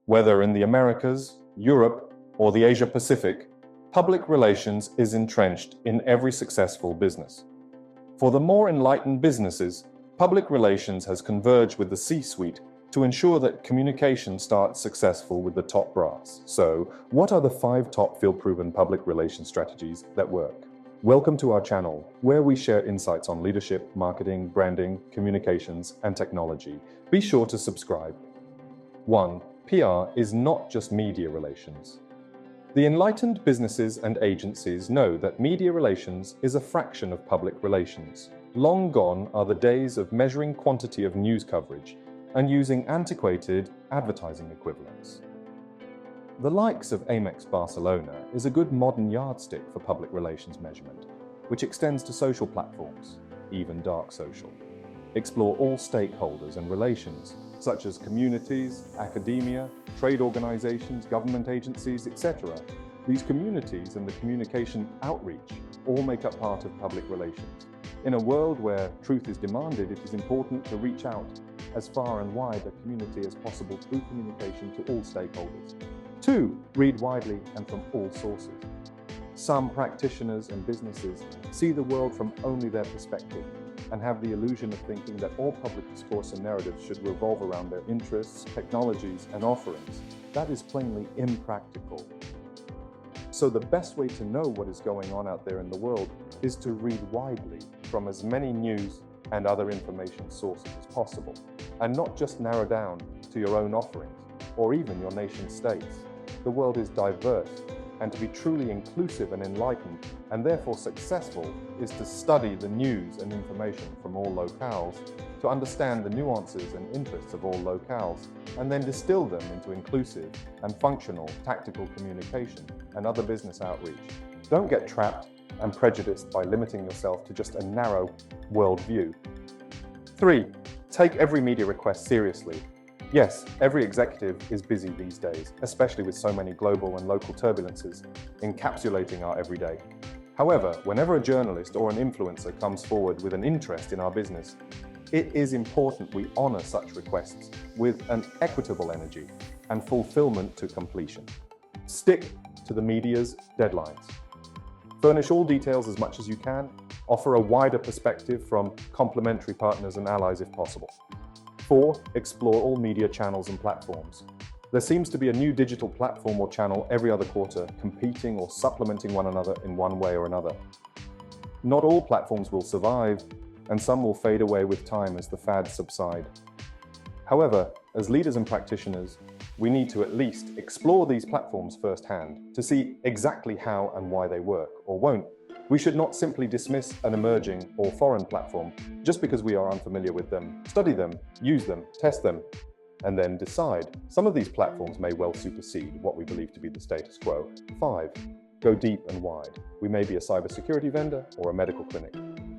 Whether in the Americas, Europe, or the Asia Pacific, public relations is entrenched in every successful business. For the more enlightened businesses, public relations has converged with the C-suite to ensure that communication starts successful with the top brass. So, what are the 5 top field-proven public relations strategies that work? Welcome to our channel, where we share insights on leadership, marketing, branding, communications, and technology. Be sure to subscribe. 1. PR is not just media relations. The enlightened businesses and agencies know that media relations is a fraction of public relations. Long gone are the days of measuring quantity of news coverage and using antiquated advertising equivalents. The likes of Amex Barcelona is a good modern yardstick for public relations measurement, which extends to social platforms, even dark social. Explore all stakeholders and relations, such as communities, academia, trade organizations, government agencies, etc. These communities and the communication outreach all make up part of public relations. In a world where truth is demanded, it is important to reach out as far and wide a community as possible through communication to all stakeholders. 2. Read widely and from all sources. Some practitioners and businesses see the world from only their perspective and have the illusion of thinking that all public discourse and narratives should revolve around their interests, technologies, and offerings. That is plainly impractical. So the best way to know what is going on out there in the world is to read widely from as many news and other information sources as possible, and not just narrow down to your own offerings or even your nation states. The world is diverse, and to be truly inclusive and enlightened, and therefore successful, is to study the news and information from all locales, to understand the nuances and interests of all locales, and then distill them into inclusive and functional tactical communication and other business outreach. Don't get trapped and prejudiced by limiting yourself to just a narrow worldview. 3. Take every media request seriously. Yes, every executive is busy these days, especially with so many global and local turbulences encapsulating our everyday. However, whenever a journalist or an influencer comes forward with an interest in our business, it is important we honor such requests with an equitable energy and fulfillment to completion. Stick to the media's deadlines. Furnish all details as much as you can. Offer a wider perspective from complementary partners and allies if possible. 4. Explore all media channels and platforms. There seems to be a new digital platform or channel every other quarter, competing or supplementing one another in one way or another. Not all platforms will survive, and some will fade away with time as the fads subside. However, as leaders and practitioners, we need to at least explore these platforms firsthand to see exactly how and why they work or won't. We should not simply dismiss an emerging or foreign platform just because we are unfamiliar with them. Study them, use them, test them, and then decide. Some of these platforms may well supersede what we believe to be the status quo. 5. Go deep and wide. We may be a cybersecurity vendor or a medical clinic.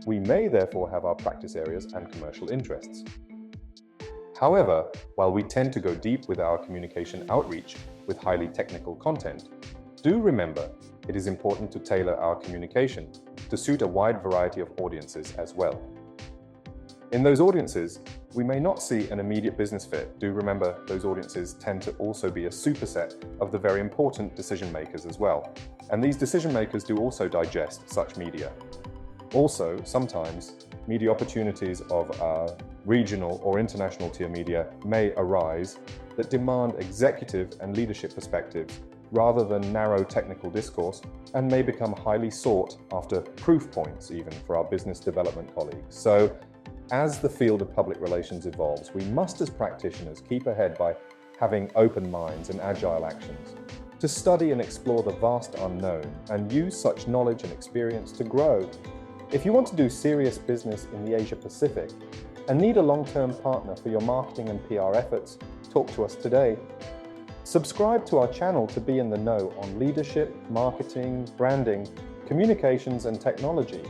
We may therefore have our practice areas and commercial interests. However, while we tend to go deep with our communication outreach with highly technical content, do remember it is important to tailor our communication to suit a wide variety of audiences as well. In those audiences, we may not see an immediate business fit. Do remember those audiences tend to also be a superset of the very important decision makers as well. And these decision makers do also digest such media. Also, sometimes media opportunities of regional or international tier media may arise that demand executive and leadership perspectives rather than narrow technical discourse, and may become highly sought after proof points even for our business development colleagues. So, as the field of public relations evolves, we must as practitioners keep ahead by having open minds and agile actions, to study and explore the vast unknown and use such knowledge and experience to grow. If you want to do serious business in the Asia Pacific and need a long-term partner for your marketing and PR efforts, talk to us today. Subscribe to our channel to be in the know on leadership, marketing, branding, communications, and technology.